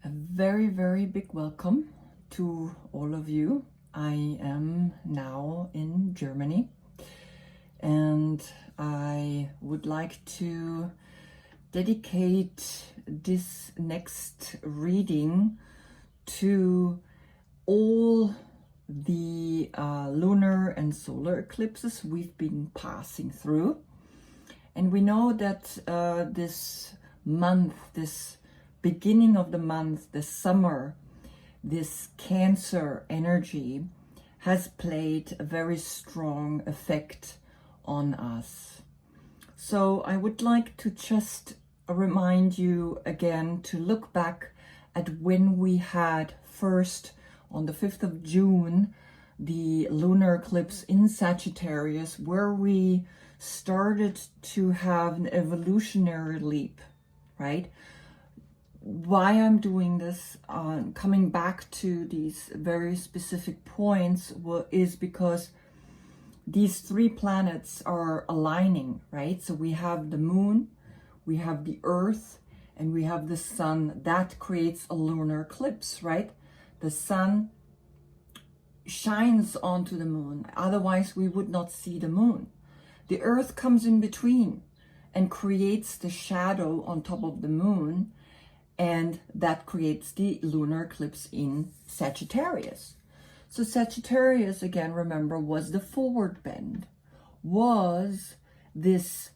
A very, very big welcome to all of you. I am now in Germany and I would like to dedicate this next reading to all the lunar and solar eclipses we've been passing through. And we know that this month, this beginning of the month, the summer, this Cancer energy has played a very strong effect on us. So I would like to just remind you again to look back at when we had first on the 5th of June, the lunar eclipse in Sagittarius, where we started to have an evolutionary leap, right? Why I'm doing this, coming back to these very specific points, is because these three planets are aligning, right? So we have the moon, we have the earth, and we have the sun. That creates a lunar eclipse, right? The sun shines onto the moon, otherwise we would not see the moon. The earth comes in between and creates the shadow on top of the moon, and that creates the lunar eclipse in Sagittarius. So Sagittarius, again, remember, was the forward bend, was this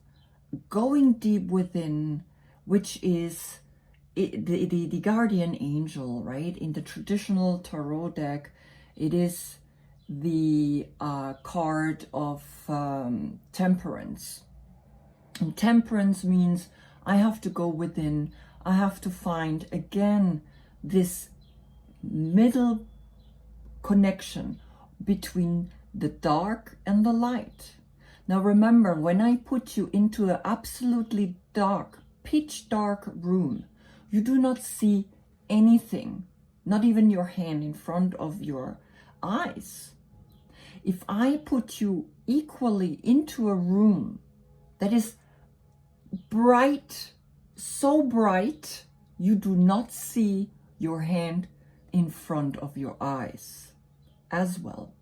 going deep within, which is the guardian angel, right? In the traditional tarot deck, it is the card of temperance. And temperance means I have to go within. I have to find, again, this middle connection between the dark and the light. Now remember, when I put you into an absolutely dark, pitch dark room, you do not see anything, not even your hand in front of your eyes. If I put you equally into a room that is bright, so bright, you do not see your hand in front of your eyes as well.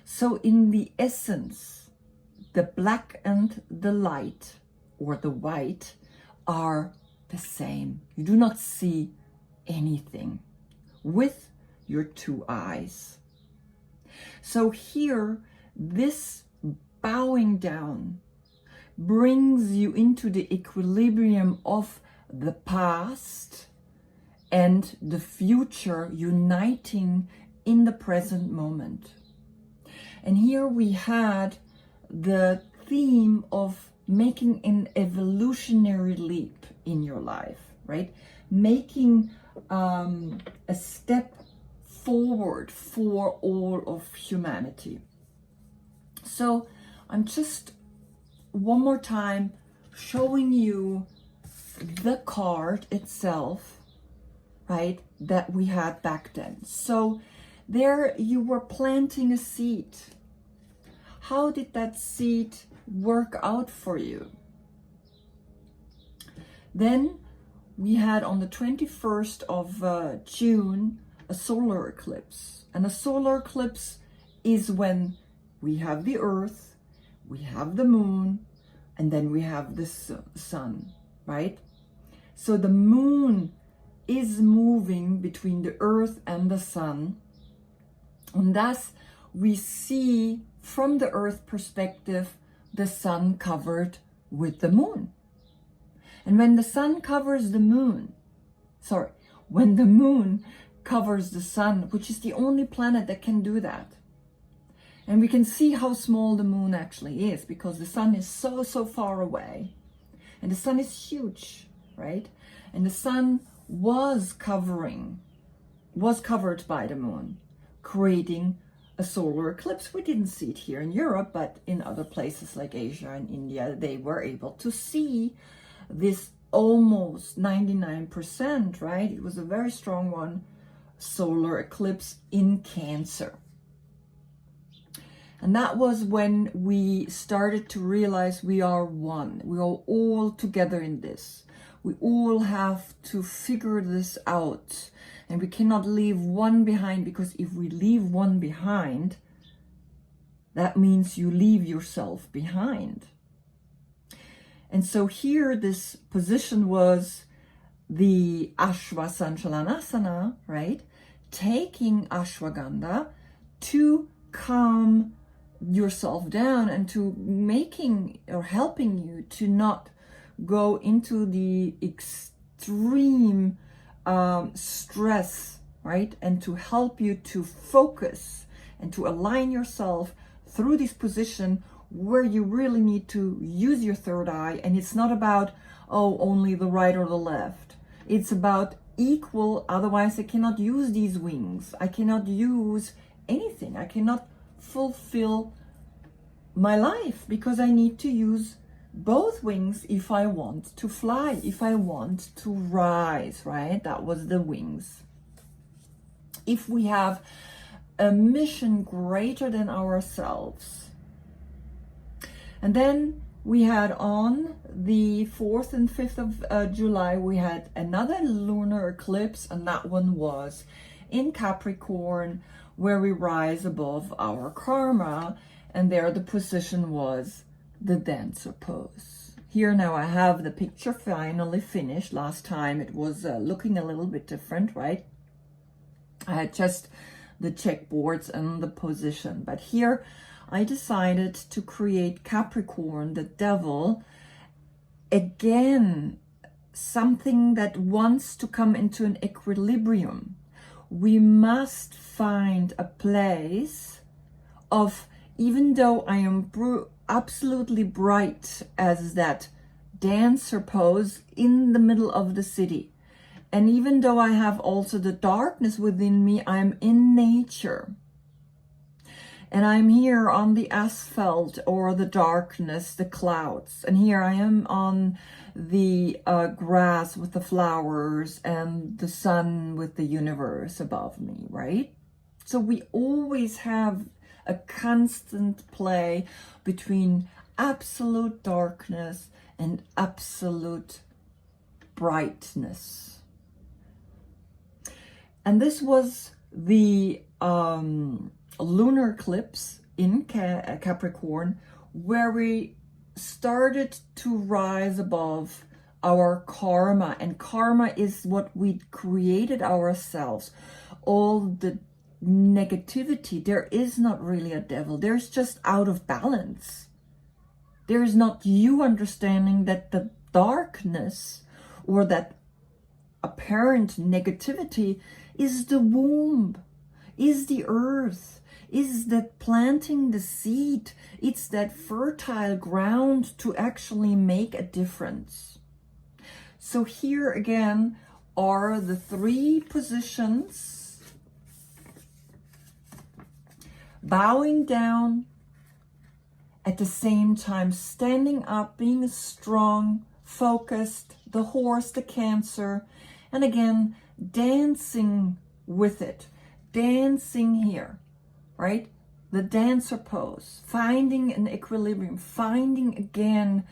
So in the essence, the black and the light, or the white, are the same. You do not see anything with your two eyes. So here, this bowing down brings you into the equilibrium of the past and the future uniting in the present moment. And here we had the theme of making an evolutionary leap in your life, right? Making a step forward for all of humanity. So I'm just one more time showing you the card itself, right, that we had back then. So there you were planting a seed. How did that seed work out for you? Then we had on the 21st of June a solar eclipse. And a solar eclipse is when we have the earth, we have the moon, and then we have the sun, right? So the moon is moving between the earth and the sun. And thus we see from the earth perspective, the sun covered with the moon. And when the sun covers the moon, when the moon covers the sun, which is the only planet that can do that. And we can see how small the moon actually is because the sun is so far away. And the sun is huge, right? And the sun was covered by the moon, creating a solar eclipse. We didn't see it here in Europe, but in other places like Asia and India, they were able to see this almost 99%, right? It was a very strong one, solar eclipse in Cancer. And that was when we started to realize we are one. We are all together in this. We all have to figure this out, and we cannot leave one behind, because if we leave one behind, that means you leave yourself behind. And so here this position was the Ashwa Sanchalanasana, right? Taking ashwagandha to calm yourself down and to making or helping you to not go into the extreme stress, right? And to help you to focus and to align yourself through this position where you really need to use your third eye. And it's not about, oh, only the right or the left. It's about equal, otherwise I cannot use these wings. I cannot use anything. I cannot fulfill my life, because I need to use both wings if I want to fly, if I want to rise, right? That was the wings. If we have a mission greater than ourselves. And then we had on the 4th and 5th of July, we had another lunar eclipse, and that one was in Capricorn, where we rise above our karma, and there the position was the dancer pose. Here now I have the picture finally finished. Last time it was looking a little bit different, right? I had just the checkboards and the position, but here I decided to create Capricorn, the devil, again, something that wants to come into an equilibrium. We must find a place of, even though I am absolutely bright as that dancer pose in the middle of the city, and even though I have also the darkness within me, I am in nature. And I'm here on the asphalt or the darkness, the clouds. And here I am on the grass with the flowers and the sun with the universe above me, right? So we always have a constant play between absolute darkness and absolute brightness. And this was the lunar eclipse in Capricorn, where we started to rise above our karma. And karma is what we created ourselves. All the negativity, there is not really a devil. There's just out of balance. There is not you understanding that the darkness or that apparent negativity is the womb, is the earth, is that planting the seed. It's that fertile ground to actually make a difference. So here again are the 3 positions: bowing down, at the same time standing up, being strong, focused, the horse, the Cancer, and again dancing with it, dancing here, right? The dancer pose, finding an equilibrium, finding again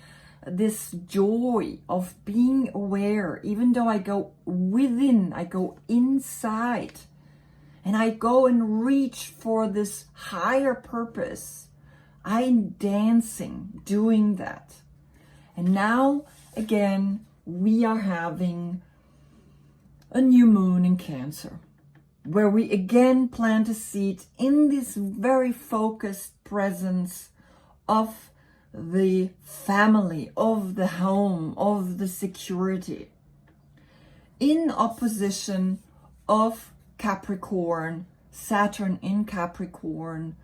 this joy of being aware. Even though I go within, I go inside, and I go and reach for this higher purpose. I'm dancing, doing that. And now again, we are having a new moon in Cancer, where we again plant a seed in this very focused presence of the family, of the home, of the security, in opposition of Capricorn, Saturn in Capricorn,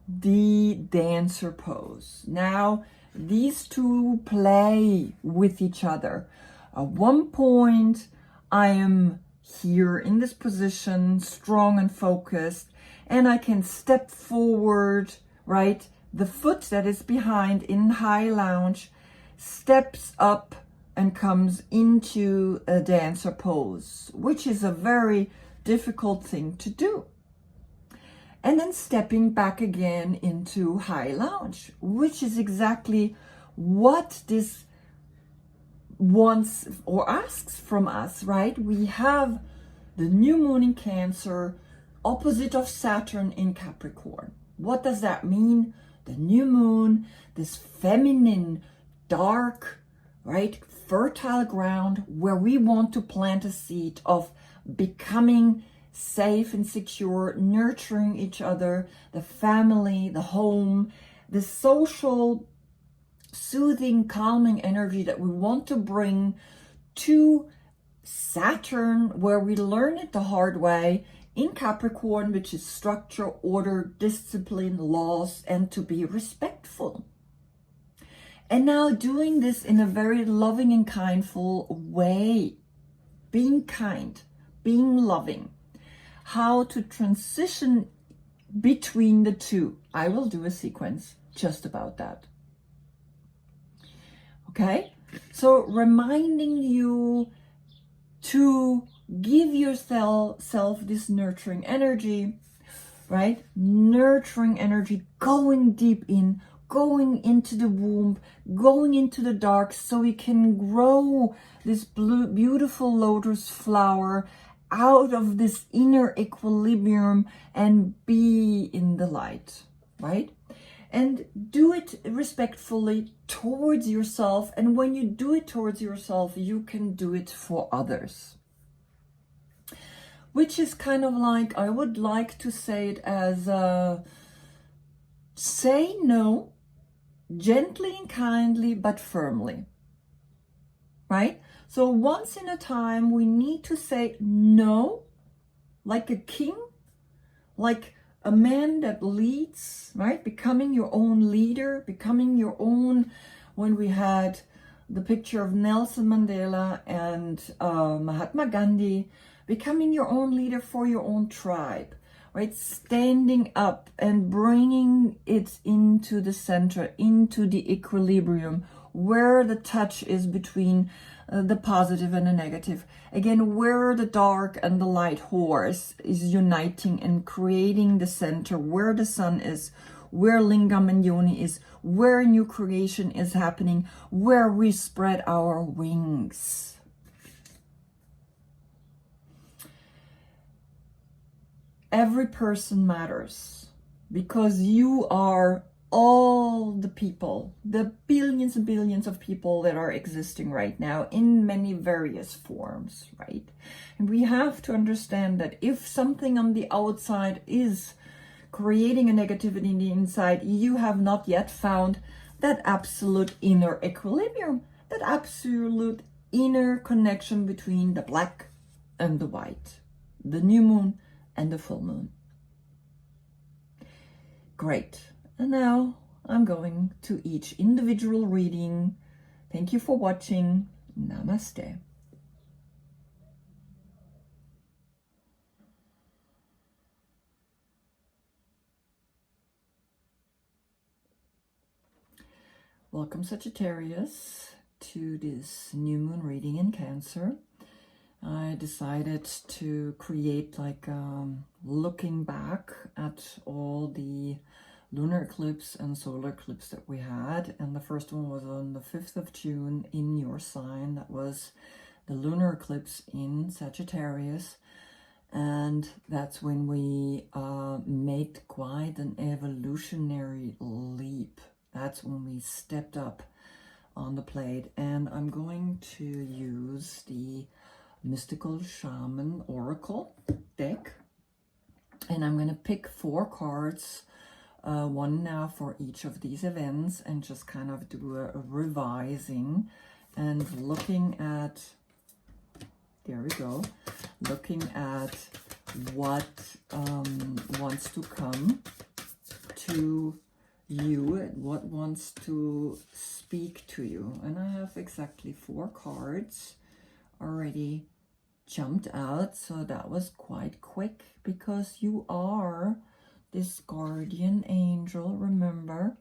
the dancer pose. Now these two play with each other. At one point I am here in this position, strong and focused, and I can step forward, right? The foot that is behind in high lounge steps up and comes into a dancer pose, which is a very difficult thing to do. And then stepping back again into high lounge, which is exactly what this wants or asks from us, right? We have the new moon in Cancer, opposite of Saturn in Capricorn. What does that mean? The new moon, this feminine, dark, right, fertile ground where we want to plant a seed of becoming safe and secure, nurturing each other, the family, the home, the social, soothing, calming energy that we want to bring to Saturn, where we learn it the hard way, in Capricorn, which is structure, order, discipline, laws, and to be respectful. And now doing this in a very loving and kindful way, being kind, being loving, how to transition between the two. I will do a sequence just about that. Okay, so reminding you to give yourself this nurturing energy, right? Nurturing energy, going deep in, going into the womb, going into the dark, so we can grow this beautiful lotus flower out of this inner equilibrium and be in the light, right? And do it respectfully towards yourself. And when you do it towards yourself, you can do it for others. Which is kind of like, I would like to say it as, say no, gently and kindly, but firmly, right? So once in a time, we need to say no, like a king, like a man that leads, right? Becoming your own leader, becoming your own, when we had the picture of Nelson Mandela and Mahatma Gandhi, becoming your own leader for your own tribe, right? Standing up and bringing it into the center, into the equilibrium, where the touch is between the positive and the negative. Again, where the dark and the light horse is uniting and creating the center, where the sun is, where Lingam and Yoni is, where new creation is happening, where we spread our wings. Every person matters, because you are all the people, the billions and billions of people that are existing right now in many various forms, right? And we have to understand that if something on the outside is creating a negativity in the inside, you have not yet found that absolute inner equilibrium, that absolute inner connection between the black and the white, the new moon and the full moon. Great. And now I'm going to each individual reading. Thank you for watching. Namaste. Welcome, Sagittarius, to this new moon reading in Cancer. I decided to create like looking back at all the lunar eclipse and solar eclipse that we had, and the first one was on the 5th of June in your sign. That was the lunar eclipse in Sagittarius, and that's when we made quite an evolutionary leap. That's when we stepped up on the plate, and I'm going to use the Mystical Shaman Oracle deck, and I'm going to pick 4 cards, one now for each of these events, and just kind of do a revising and looking at, there we go, looking at what wants to come to you and what wants to speak to you. And I have exactly 4 cards already jumped out, so that was quite quick, because you are this guardian angel, remember?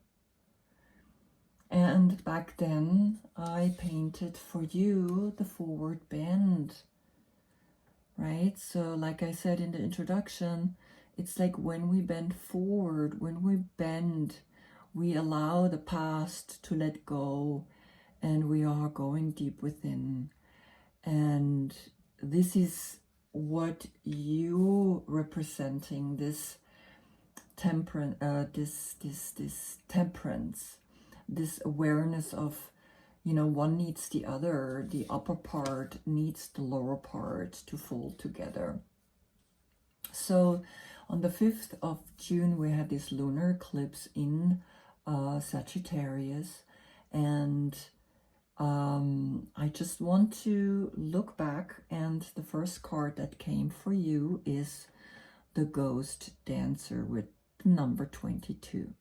And back then I painted for you the forward bend, right? So like I said in the introduction, it's like when we bend forward, when we bend, we allow the past to let go and we are going deep within. And this is what you representing, this temperance, this temperance, this awareness of, you know, one needs the other. The upper part needs the lower part to fold together. So on the 5th of June, we had this lunar eclipse in Sagittarius. And I just want to look back, and the first card that came for you is the Ghost Dancer with the number 22.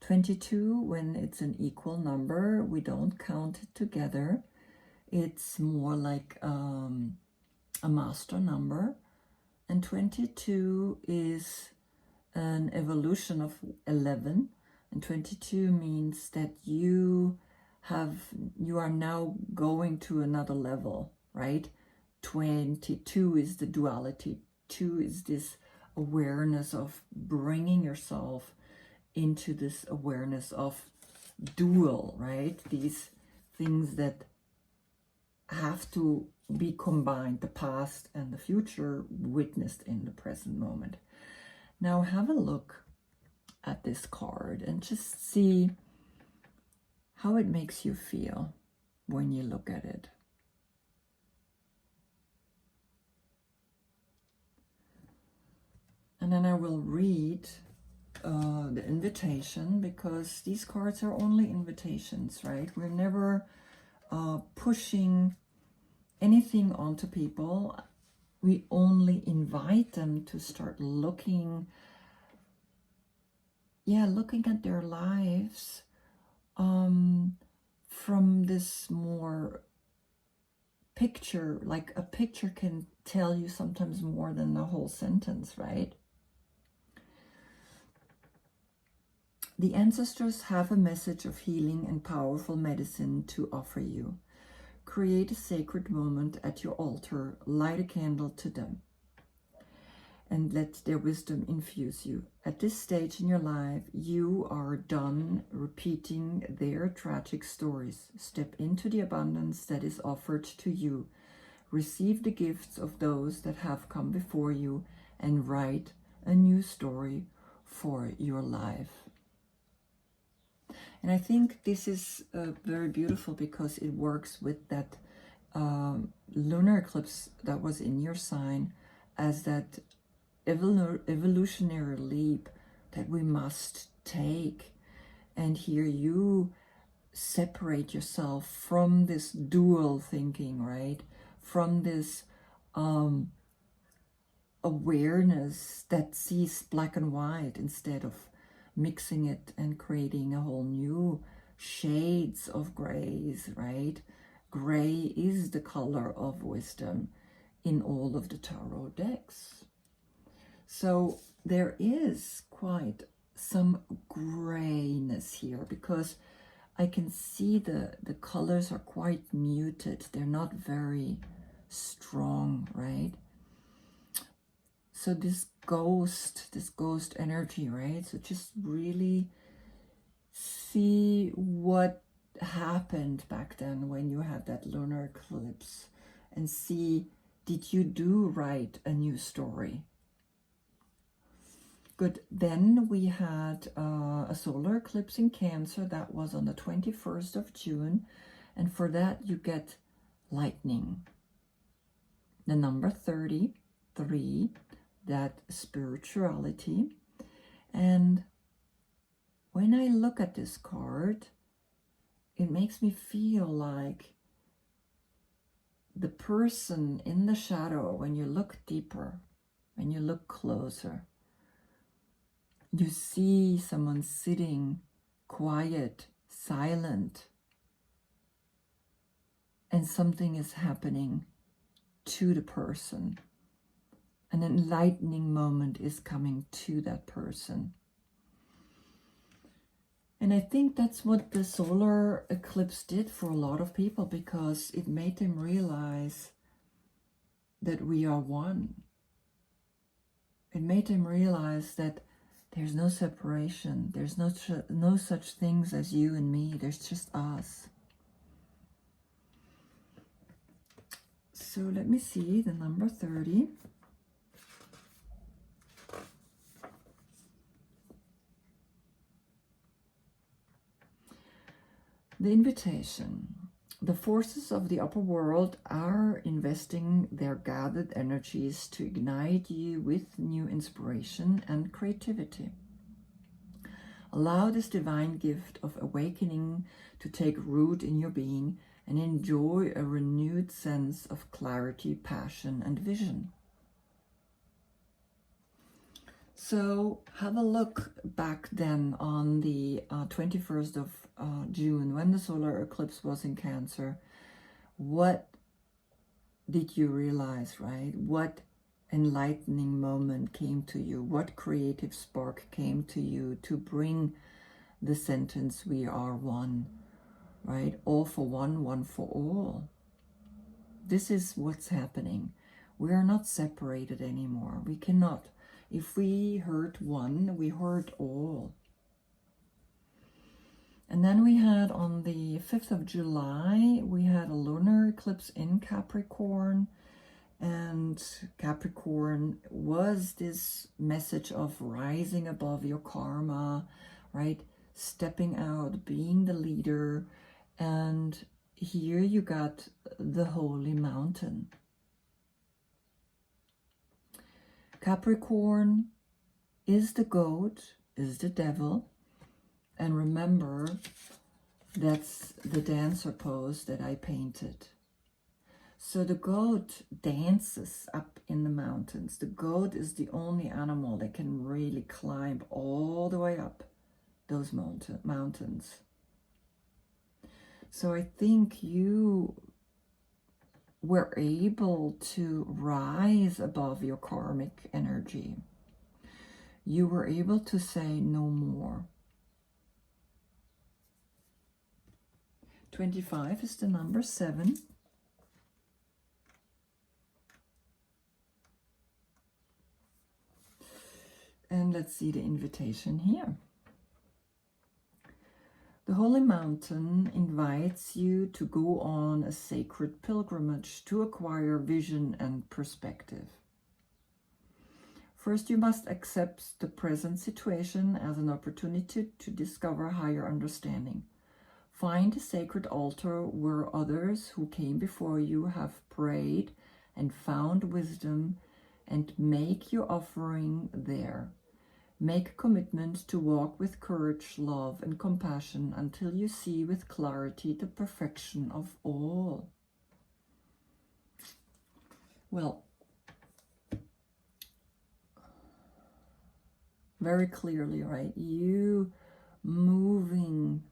22, when it's an equal number, we don't count it together. It's more like a master number. And 22 is an evolution of 11. And 22 means that you are now going to another level, right? 22 is the duality. 2 is this awareness of bringing yourself into this awareness of dual, right? These things that have to be combined, the past and the future witnessed in the present moment. Now have a look at this card and just see how it makes you feel when you look at it. And then I will read the invitation, because these cards are only invitations, right? We're never pushing anything onto people. We only invite them to start looking at their lives from this more picture. Like a picture can tell you sometimes more than a whole sentence, right? The ancestors have a message of healing and powerful medicine to offer you. Create a sacred moment at your altar, light a candle to them, and let their wisdom infuse you. At this stage in your life, you are done repeating their tragic stories. Step into the abundance that is offered to you. Receive the gifts of those that have come before you and write a new story for your life. And I think this is very beautiful, because it works with that lunar eclipse that was in your sign as that evolutionary leap that we must take. And here you separate yourself from this dual thinking, right? From this awareness that sees black and white instead of mixing it and creating a whole new shades of grays, right? Gray is the color of wisdom in all of the tarot decks. So there is quite some grayness here, because I can see the colors are quite muted. They're not very strong, right? So this ghost energy, right? So just really see what happened back then when you had that lunar eclipse, and see, did you do write a new story? Good. Then we had a solar eclipse in Cancer. That was on the 21st of June. And for that, you get lightning. The number 33, that spirituality. And when I look at this card, it makes me feel like the person in the shadow, when you look deeper, when you look closer, you see someone sitting quiet, silent, and something is happening to the person. An enlightening moment is coming to that person. And I think that's what the solar eclipse did for a lot of people, because it made them realize that we are one. It made them realize that there's no separation. There's no such things as you and me. There's just us. So let me see the number 30. The invitation. The forces of the upper world are investing their gathered energies to ignite you with new inspiration and creativity. Allow this divine gift of awakening to take root in your being and enjoy a renewed sense of clarity, passion, and vision. So have a look back then on the 21st of June, when the solar eclipse was in Cancer. What did you realize, right? What enlightening moment came to you? What creative spark came to you to bring the sentence, we are one, right? All for one, one for all. This is what's happening. We are not separated anymore. We cannot. If we hurt one, we hurt all. And then we had on the 5th of July, we had a lunar eclipse in Capricorn. And Capricorn was this message of rising above your karma, right? Stepping out, being the leader. And here you got the holy mountain. Capricorn is the goat, is the devil. And remember, that's the dancer pose that I painted. So the goat dances up in the mountains. The goat is the only animal that can really climb all the way up those mountains. So I think you were able to rise above your karmic energy. You were able to say no more. 25 is the number 7. And let's see the invitation here. The Holy Mountain invites you to go on a sacred pilgrimage to acquire vision and perspective. First, you must accept the present situation as an opportunity to discover higher understanding. Find a sacred altar where others who came before you have prayed and found wisdom, and make your offering there. Make a commitment to walk with courage, love, and compassion until you see with clarity the perfection of all. Well, very clearly, right? You moving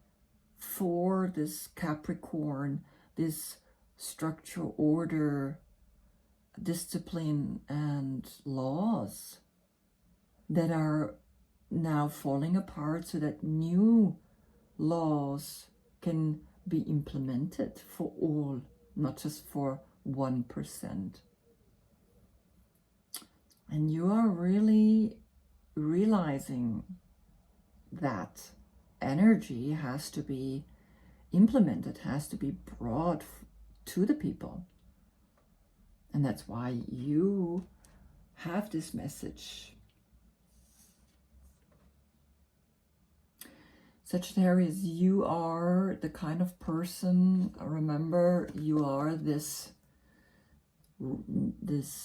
for this Capricorn, this structure, order, discipline, and laws that are now falling apart so that new laws can be implemented for all, not just for 1%. And you are really realizing that energy has to be implemented, has to be brought to the people. And that's why you have this message. Sagittarius, you are the kind of person, remember, you are this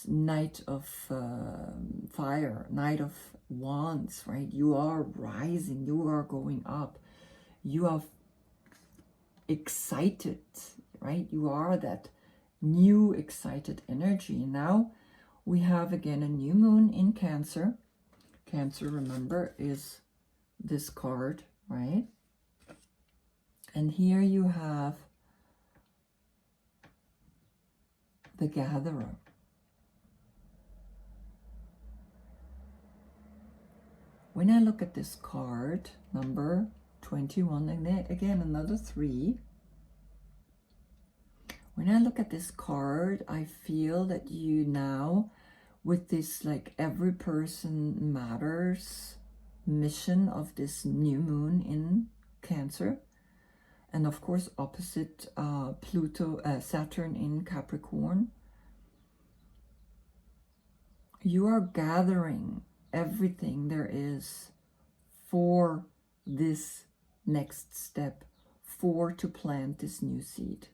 knight of fire, knight of wands, right? You are rising, you are going up, you are excited, right? You are that new excited energy. Now we have again a new moon in Cancer. Cancer, remember, is this card, right? And here you have the Gatherer. When I look at this card, number 21, and then again another 3. When I look at this card, I feel that you now, with this like every person matters mission of this new moon in Cancer, and of course opposite Saturn in Capricorn, You are gathering everything there is for this next step, for to plant this new seed.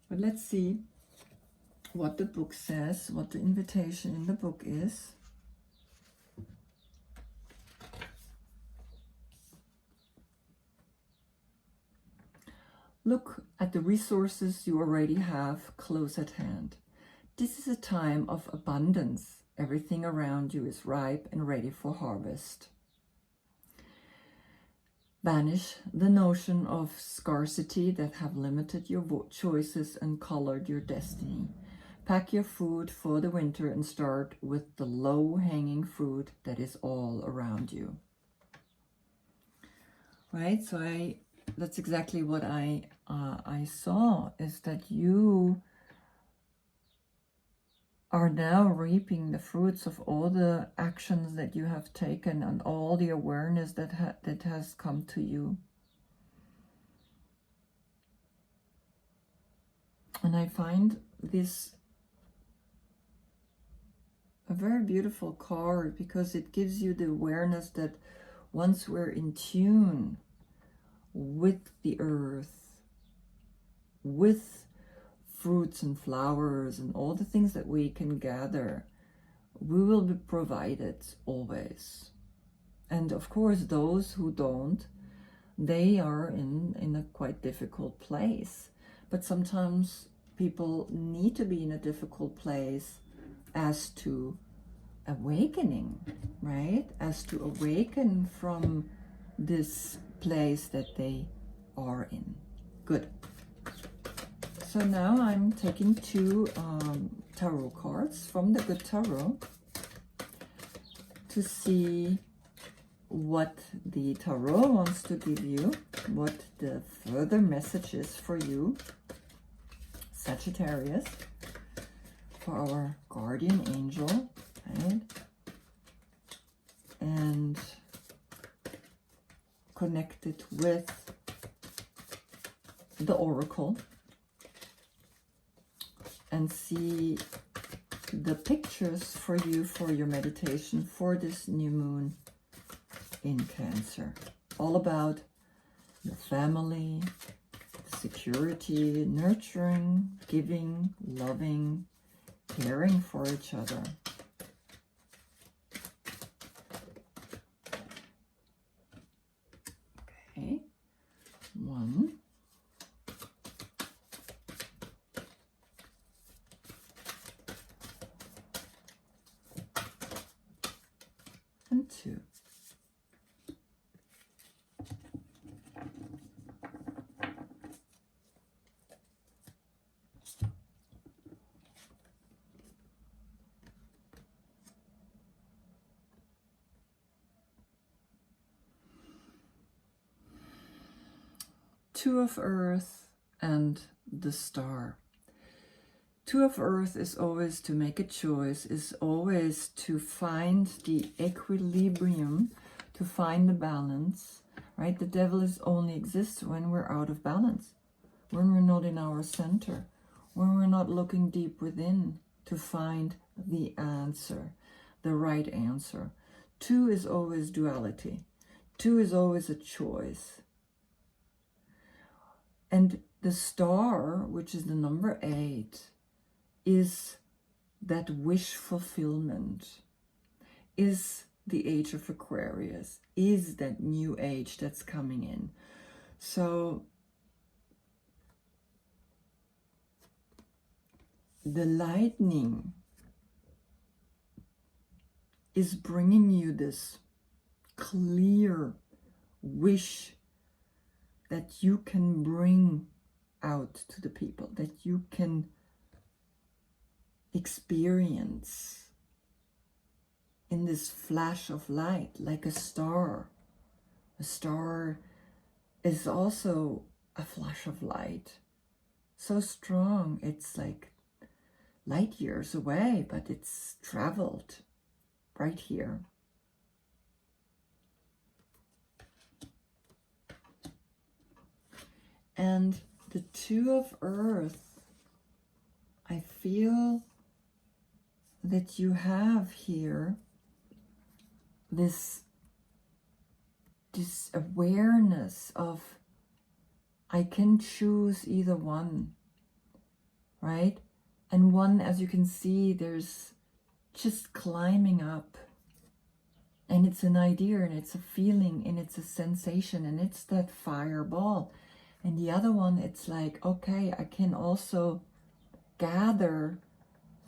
But let's see what the book says, what the invitation in the book is. Look at the resources you already have close at hand. This is a time of abundance. Everything around you is ripe and ready for harvest. Banish the notion of scarcity that have limited your choices and colored your destiny. Pack your food for the winter and start with the low-hanging fruit that is all around you. Right? So that's exactly what I saw, is that you are now reaping the fruits of all the actions that you have taken and all the awareness that has come to you. And I find this a very beautiful card because it gives you the awareness that once we're in tune with the earth, with fruits and flowers and all the things that we can gather, we will be provided always. And of course, those who don't, they are in a quite difficult place. But sometimes people need to be in a difficult place as to awakening, right? As to awaken from this place that they are in. Good. So now I'm taking two tarot cards from the Good Tarot to see what the tarot wants to give you, what the further message is for you, Sagittarius, for our guardian angel, right? And connect it with the oracle and see the pictures for you for your meditation for this new moon in Cancer. All about your family, security, nurturing, giving, loving, caring for each other. Okay, 1. And 2. Two of Earth and the Star. Two of Earth is always to make a choice, is always to find the equilibrium, to find the balance, right? The devil only exists when we're out of balance, when we're not in our center, when we're not looking deep within to find the answer, the right answer. 2 is always duality. 2 is always a choice. And the Star, which is the number 8, is that wish fulfillment, is the age of Aquarius, is that new age that's coming in. So the lightning is bringing you this clear wish that you can bring out to the people, that you can experience in this flash of light, like a star. A star is also a flash of light, so strong, it's like light years away, but it's traveled right here. And the 2 of Earth, I feel that you have here this awareness of, I can choose either one, right? And one, as you can see, there's just climbing up. And it's an idea, and it's a feeling, and it's a sensation, and it's that fireball. And the other one, it's like, okay, I can also gather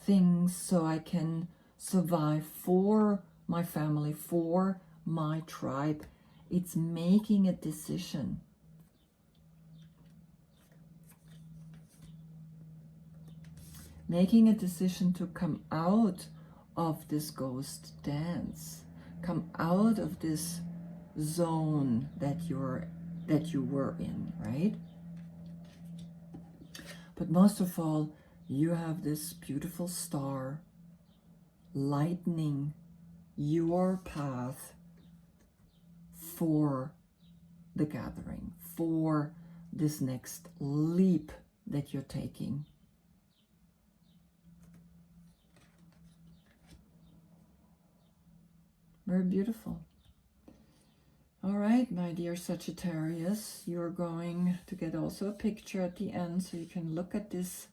things so I can survive for my family, for my tribe. It's making a decision. Making a decision to come out of this ghost dance. Come out of this zone that you were in, right? But most of all, you have this beautiful star lightening your path for the gathering, for this next leap that you're taking. Very beautiful. All right, my dear Sagittarius, you're going to get also a picture at the end so you can look at this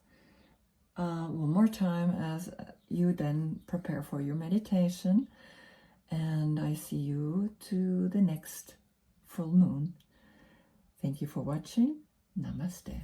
one more time as you then prepare for your meditation. And I see you to the next full moon. Thank you for watching. Namaste.